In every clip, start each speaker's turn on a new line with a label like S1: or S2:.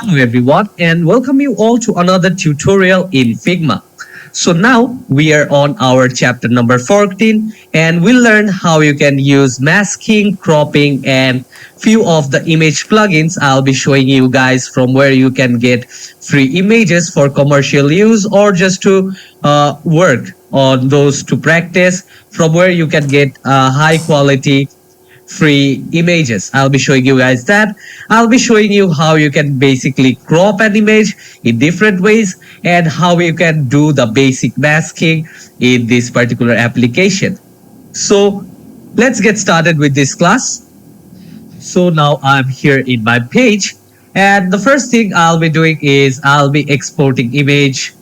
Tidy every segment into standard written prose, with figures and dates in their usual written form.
S1: Hello everyone and welcome you all to another tutorial in Figma. So now we are on our chapter number 14 and we'll learn how you can use masking, cropping and few of the image plugins. I'll be showing you guys from where you can get free images for commercial use or just to work on those to practice, from where you can get high quality free images. I'll be showing you guys that. I'll be showing you how you can basically crop an image in different ways and how you can do the basic masking in this particular application. So let's get started with this class. So now I'm here in my page, and the first thing I'll be doing is I'll be exporting image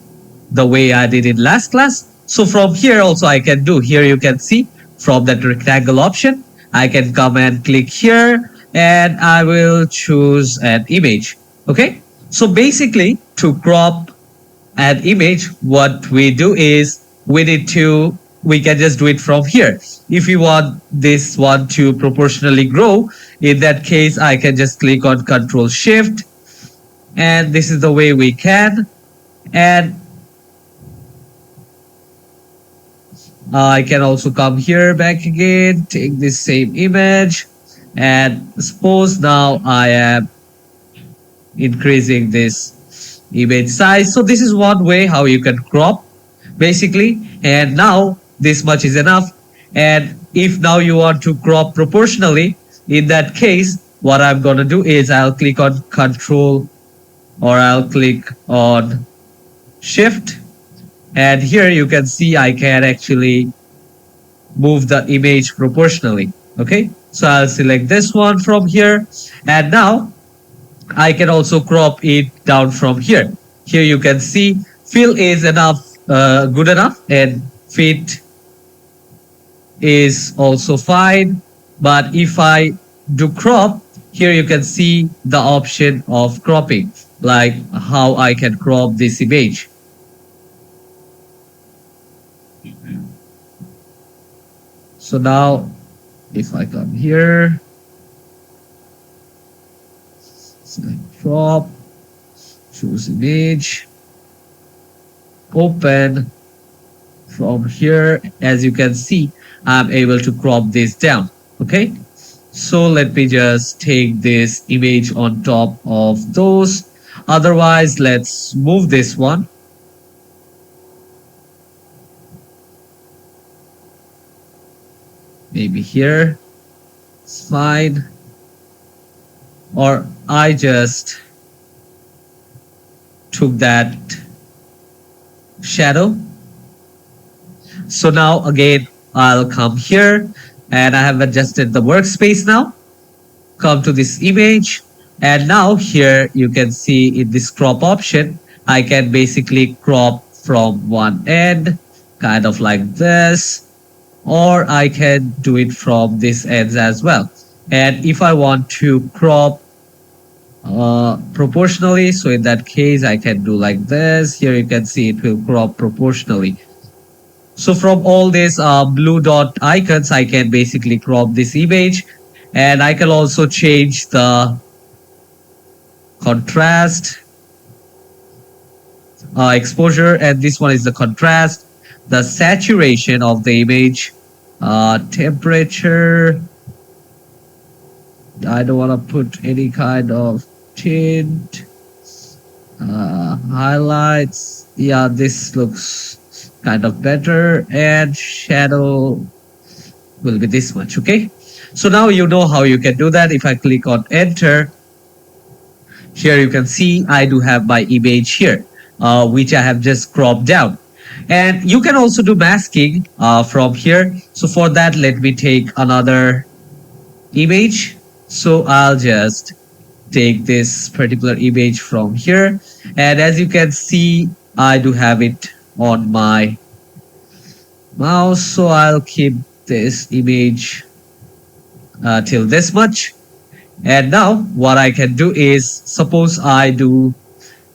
S1: the way I did in last class. So from here also I can do, here you can see from that rectangle option, I can come and click here and I will choose an image. Okay. So basically to crop an image, what we do is we can just do it from here. If you want this one to proportionally grow, in that case, I can just click on Control Shift, and this is the way we can. And I can also come here back again, take this same image, and suppose now I am increasing this image size. So this is one way how you can crop basically, and now this much is enough. And if now you want to crop proportionally, in that case what I'm gonna do is I'll click on Control, or I'll click on Shift, and here you can see I can actually move the image proportionally. Okay, so I'll select this one from here, and now I can also crop it down from here. Here you can see fill is enough, good enough, and fit is also fine. But if I do crop, here you can see the option of cropping, like how I can crop this image. So now if I come here, select crop, choose image, open. From here, as you can see, I'm able to crop this down. Okay, so let me just take this image on top of those. Otherwise, let's move this one. Maybe here, it's fine. Or I just took that shadow. So now again, I'll come here and I have adjusted the workspace now. Come to this image, and now here you can see in this crop option, I can basically crop from one end, kind of like this, or I can do it from this ends as well. And if I want to crop proportionally, so in that case I can do like this. Here you can see it will crop proportionally. So from all these blue dot icons, I can basically crop this image, and I can also change the contrast, exposure, and this one is the contrast, the saturation of the image, temperature. I don't want to put any kind of tint, highlights. Yeah, this looks kind of better, and shadow will be this much. Okay, so now you know how you can do that. If I click on enter, here you can see I do have my image here, which I have just cropped down. And you can also do masking from here. So for that, let me take another image. So I'll just take this particular image from here, and as you can see, I do have it on my mouse. So I'll keep this image till this much. And now what I can do is, suppose I do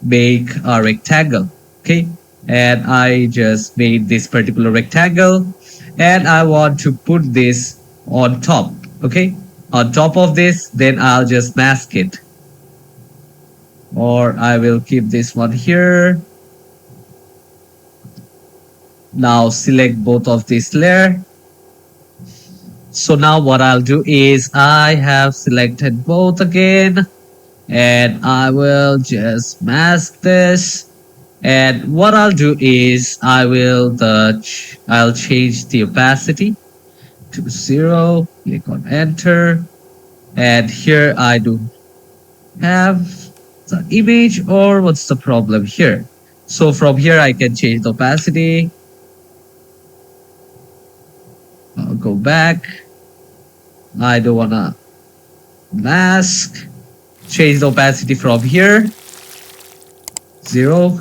S1: make a rectangle. Okay, and I just made this particular rectangle, and I want to put this on top. Okay, on top of this, then I'll just mask it. or I will keep this one here. Now select both of this layer. So now what I'll do is I have selected both again, and I will just mask this. And what I'll do is I'll change the opacity to 0, click on enter, and here I do have the image, or what's the problem here? So from here I can change the opacity. I'll go back. I don't wanna mask. Change the opacity from here, 0.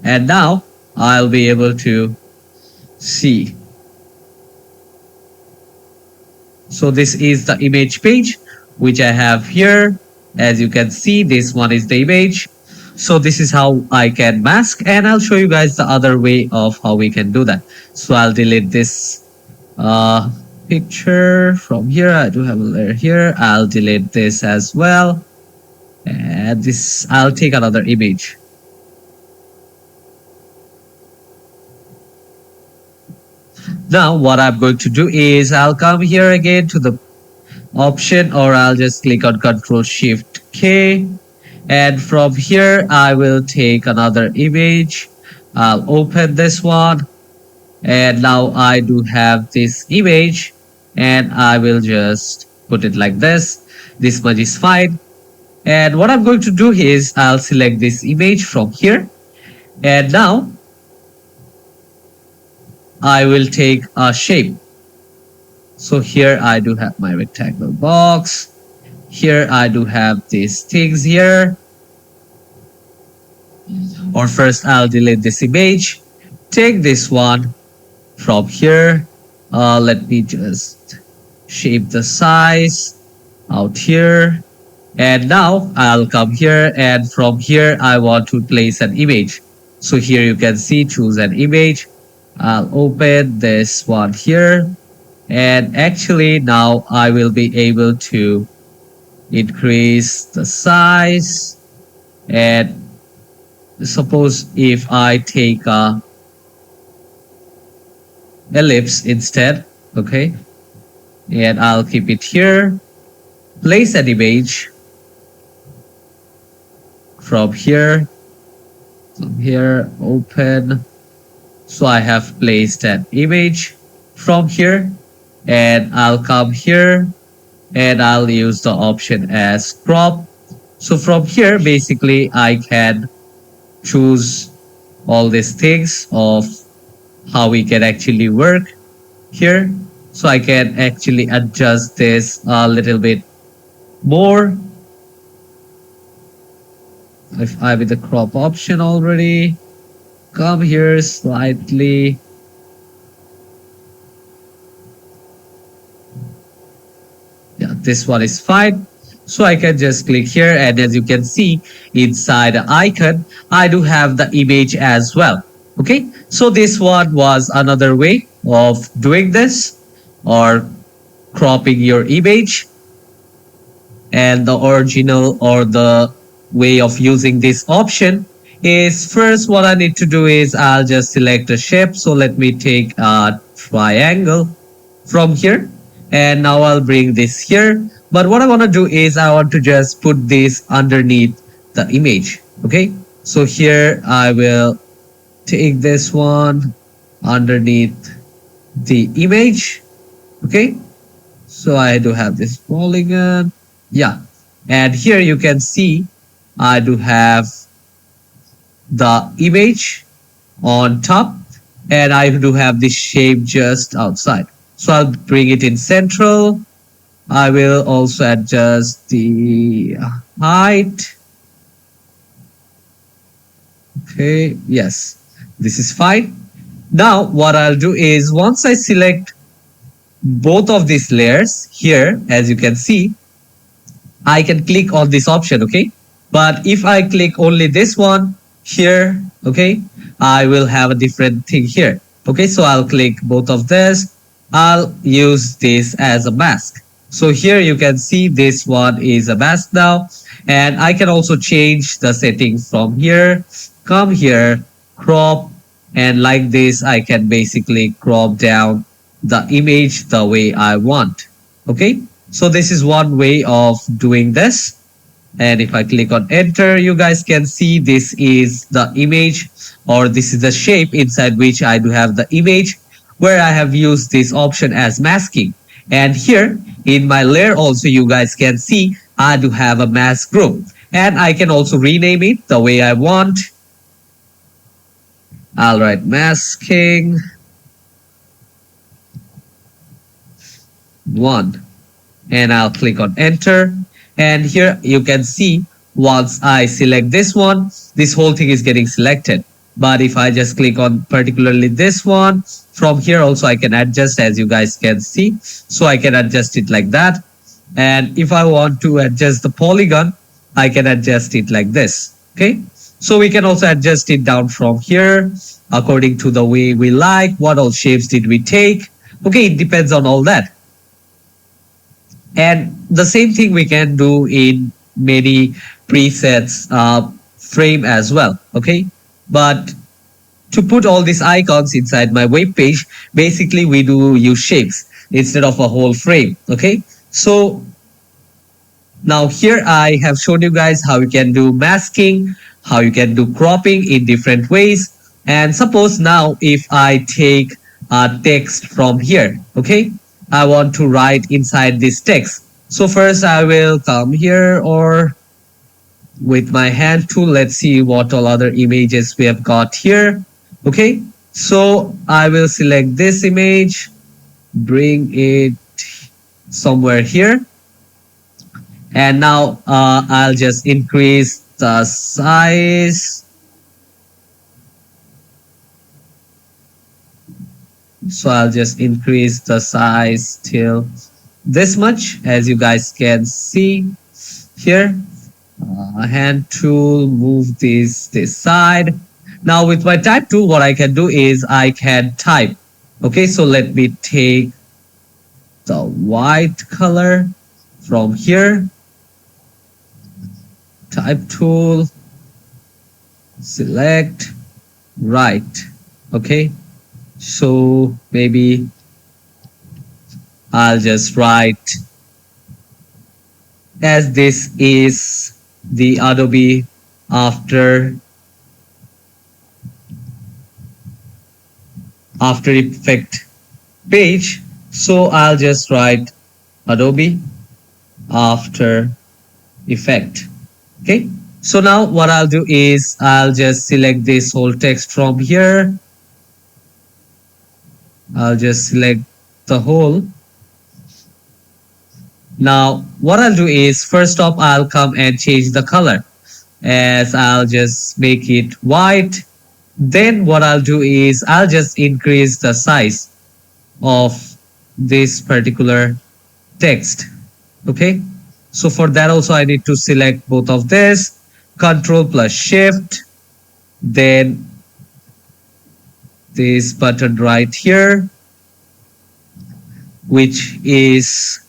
S1: And now I'll be able to see. So this is the image page which I have here. As you can see, this one is the image. So this is how I can mask, and I'll show you guys the other way of how we can do that. So I'll delete this picture from here. I do have a layer here. I'll delete this as well, and this I'll take another image. Now what I'm going to do is I'll come here again to the option, or I'll just click on Ctrl Shift K, and from here I will take another image. I'll open this one, and now I do have this image, and I will just put it like this. This much is fine. And what I'm going to do is I'll select this image from here, and now I will take a shape. So here I do have my rectangle box. Here I do have these things here. Or first I'll delete this image. Take this one from here. Let me just shape the size out here. And now I'll come here, and from here I want to place an image. So here you can see, choose an image. I'll open this one here, and actually now I will be able to increase the size. And suppose if I take a ellipse instead, okay, and I'll keep it here, place an image from here, open. So I have placed an image from here, and I'll come here and I'll use the option as crop. So from here basically I can choose all these things of how we can actually work here. So I can actually adjust this a little bit more. If I'm with the crop option already, come here slightly. Yeah, this one is fine. So I can just click here, and as you can see inside the icon, I do have the image as well. Okay, so this one was another way of doing this, or cropping your image. And the original, or the way of using this option, is first what I need to do is I'll just select a shape. So let me take a triangle from here, and now I'll bring this here. But what I want to do is I want to just put this underneath the image. Okay, so here I will take this one underneath the image. Okay, so I do have this polygon. Yeah, and here you can see I do have the image on top, and I do have this shape just outside. So I'll bring it in central. I will also adjust the height. Okay, yes, this is fine. Now what I'll do is once I select both of these layers here, as you can see, I can click on this option, okay? But if I click only this one here, okay, I will have a different thing here. Okay, so I'll click both of this. I'll use this as a mask. So here you can see this one is a mask now, and I can also change the settings from here, come here, crop, and like this I can basically crop down the image the way I want. Okay, so this is one way of doing this. And if I click on enter, you guys can see this is the image, or this is the shape inside which I do have the image, where I have used this option as masking. And here in my layer also you guys can see I do have a mask group, and I can also rename it the way I want. I'll write masking 1, and I'll click on enter. And here you can see once I select this one, this whole thing is getting selected. But if I just click on particularly this one, from here also I can adjust, as you guys can see. So I can adjust it like that. And if I want to adjust the polygon, I can adjust it like this. Okay. So we can also adjust it down from here according to the way we like. What all shapes did we take? Okay, it depends on all that. And the same thing we can do in many presets frame as well. Okay, but to put all these icons inside my web page, basically we do use shapes instead of a whole frame. Okay, so now here I have shown you guys how you can do masking, how you can do cropping in different ways. And suppose now if I take a text from here, okay, I want to write inside this text. So first I will come here, or with my hand tool, let's see what all other images we have got here. Okay, so I will select this image, bring it somewhere here. And now I'll just increase the size. So I'll just increase the size till this much, as you guys can see here. Hand tool, move this side. Now with my type tool, what I can do is I can type. Okay, so let me take the white color from here. Type tool, select, write. Okay, so maybe I'll just write, as this is the Adobe After Effect page, so I'll just write Adobe After Effect. Okay, so now what I'll do is I'll just select this whole text from here. I'll just select the whole. Now what I'll do is first off I'll come and change the color, as I'll just make it white. Then what I'll do is I'll just increase the size of this particular text. Okay, so for that also I need to select both of this, Control plus Shift, then this button right here, which is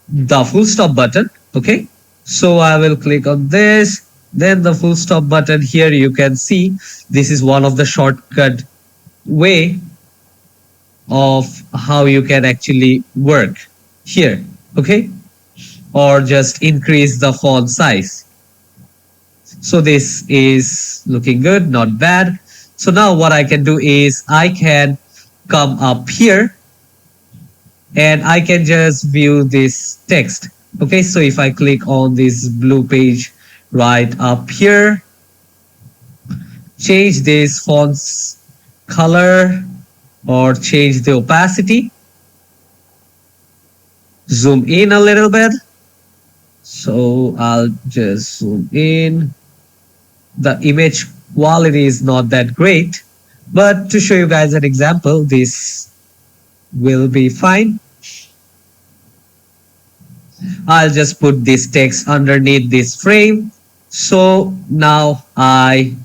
S1: the full stop button. Okay, so I will click on this, then the full stop button. Here you can see this is one of the shortcut way of how you can actually work here. Okay, or just increase the font size. So this is looking good, not bad. So now what I can do is I can come up here and I can just view this text. Okay, so if I click on this blue page right up here, change this font's color or change the opacity, zoom in a little bit. So I'll just zoom in. The image quality is not that great, but to show you guys an example, this will be fine. I'll just put this text underneath this frame. So now I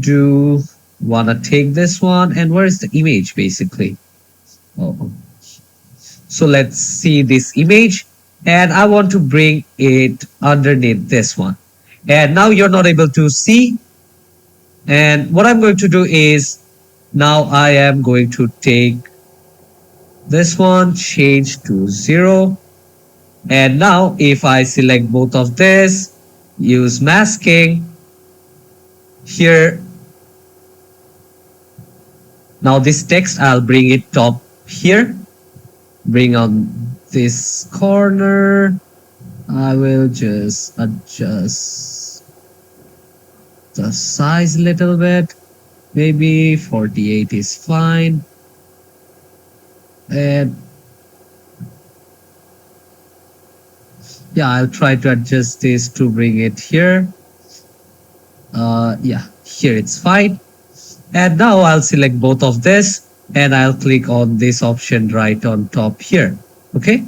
S1: do want to take this one, and where is the image basically? Oh, so let's see this image, and I want to bring it underneath this one. And now you're not able to see. And what I'm going to do is now I am going to take this one, change to 0. And now if I select both of this, use masking here. Now this text, I'll bring it top here. Bring on this corner. I will just adjust the size a little bit. Maybe 48 is fine. And yeah, I'll try to adjust this to bring it here. Yeah, here it's fine. And now I'll select both of this and I'll click on this option right on top here. Okay.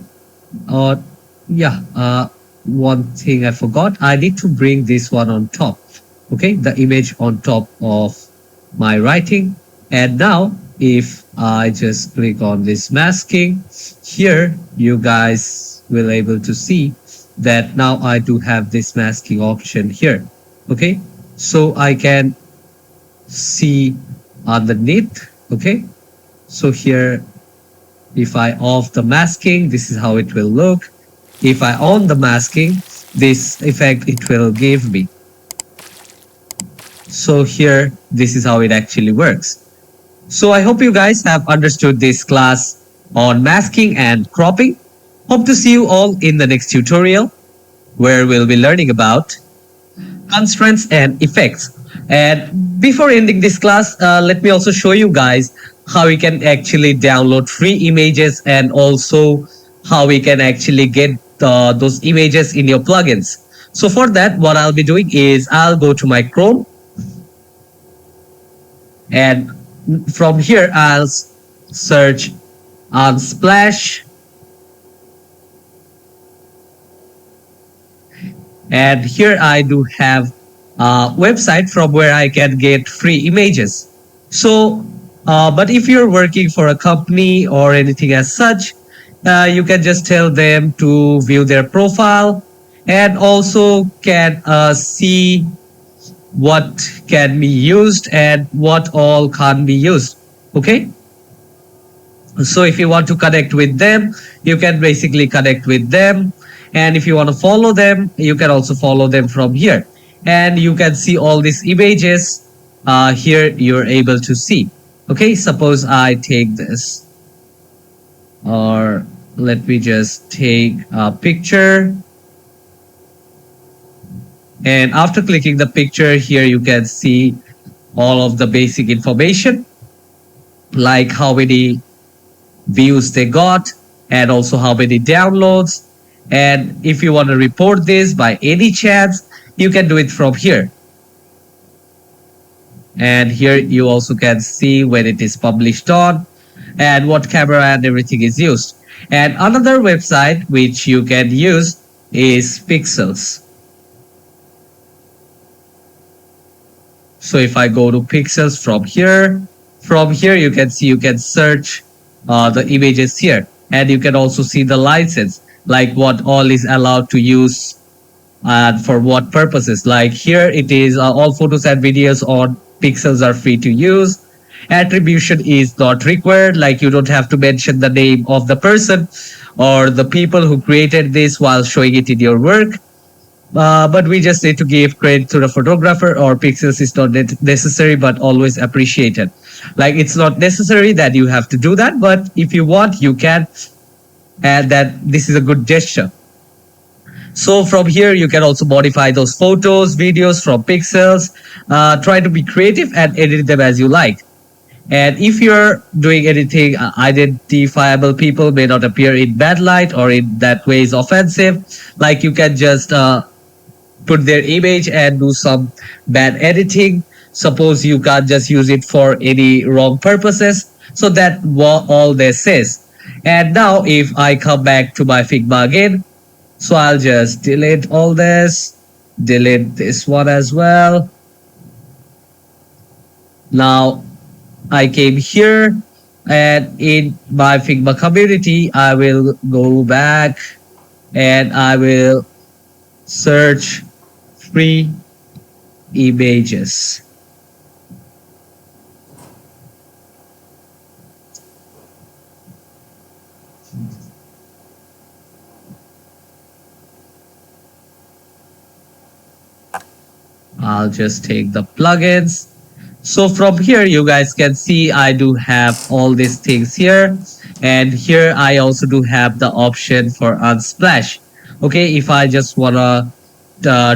S1: Yeah, one thing I forgot. I need to bring this one on top. Okay, the image on top of my writing. And now if I just click on this masking here, you guys will able to see that now I do have this masking option here. Okay, so I can see underneath. Okay, so here if I off the masking, this is how it will look. If I on the masking, this effect it will give me. So here, this is how it actually works. So I hope you guys have understood this class on masking and cropping. Hope to see you all in the next tutorial where we'll be learning about constraints and effects. And before ending this class, let me also show you guys how we can actually download free images and also how we can actually get those images in your plugins. So for that, what I'll be doing is I'll go to my Chrome, and from here I'll search Unsplash, and here I do have a website from where I can get free images. So but if you're working for a company or anything as such, you can just tell them to view their profile and also can see what can be used and what all can't be used. Okay, so if you want to connect with them, you can basically connect with them, and if you want to follow them, you can also follow them from here, and you can see all these images here you're able to see. Okay, suppose I take this, or let me just take a picture. And after clicking the picture here, you can see all of the basic information, like how many views they got and also how many downloads. And if you want to report this by any chance, you can do it from here. And here you also can see when it is published on and what camera and everything is used. And another website which you can use is Pixels. So if I go to Pixels from here you can see you can search the images here, and you can also see the license, like what all is allowed to use and for what purposes. Like here it is all photos and videos on Pixels are free to use. Attribution is not required, like you don't have to mention the name of the person or the people who created this while showing it in your work. But we just need to give credit to the photographer, or Pixels is not necessary but always appreciated. Like it's not necessary that you have to do that, but if you want, you can, and that this is a good gesture. So from here, you can also modify those photos, videos from Pixels, try to be creative and edit them as you like. And if you're doing anything, identifiable people may not appear in bad light or in that way is offensive, like you can just put their image and do some bad editing. Suppose you can't just use it for any wrong purposes. So that all this says. And now if I come back to my Figma again, so I'll just delete all this, delete this one as well. Now I came here, and in my Figma community, I will go back and I will search free images. I'll just take the plugins. So from here, you guys can see I do have all these things here. And here I also do have the option for unsplash. Okay, if I just wanna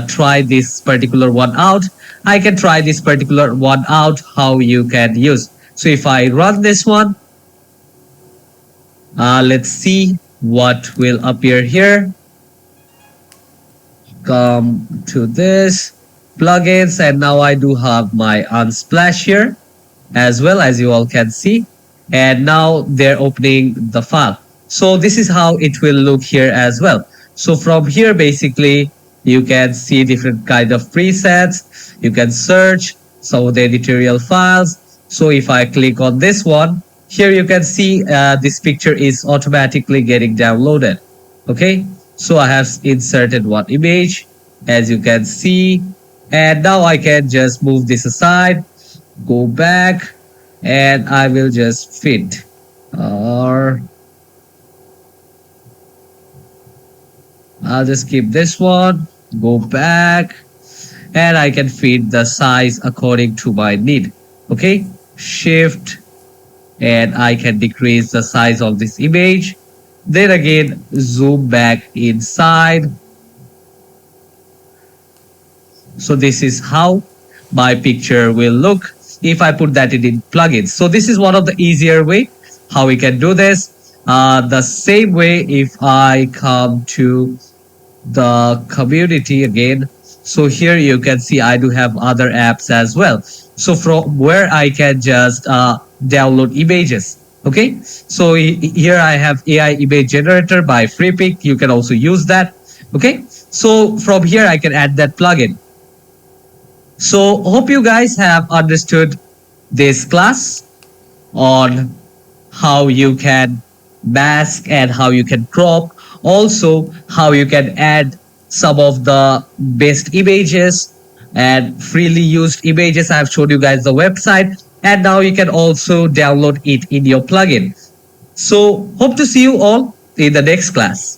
S1: try this particular one out, I can try this particular one out how you can use. So if I run this one, let's see what will appear here. Come to this plugins, and now I do have my unsplash here as well, as you all can see, and now they're opening the file. So this is how it will look here as well. So from here basically you can see different kind of presets, you can search some of the editorial files. So if I click on this one here, you can see this picture is automatically getting downloaded. Okay, so I have inserted one image, as you can see, and now I can just move this aside, go back, and I will just fit, or I'll just keep this one, go back, and I can fit the size according to my need. Okay, shift, and I can decrease the size of this image. Then again, zoom back inside. So this is how my picture will look if I put that in plugins. So this is one of the easier way how we can do this. The same way if I come to the community again. So here you can see I do have other apps as well. So from where I can just download images. Okay, so here I have AI image generator by FreePic. You can also use that. Okay, so from here I can add that plugin. So hope you guys have understood this class on how you can mask and how you can crop, also how you can add some of the best images and freely used images. I have showed you guys the website, and now you can also download it in your plugin. So hope to see you all in the next class.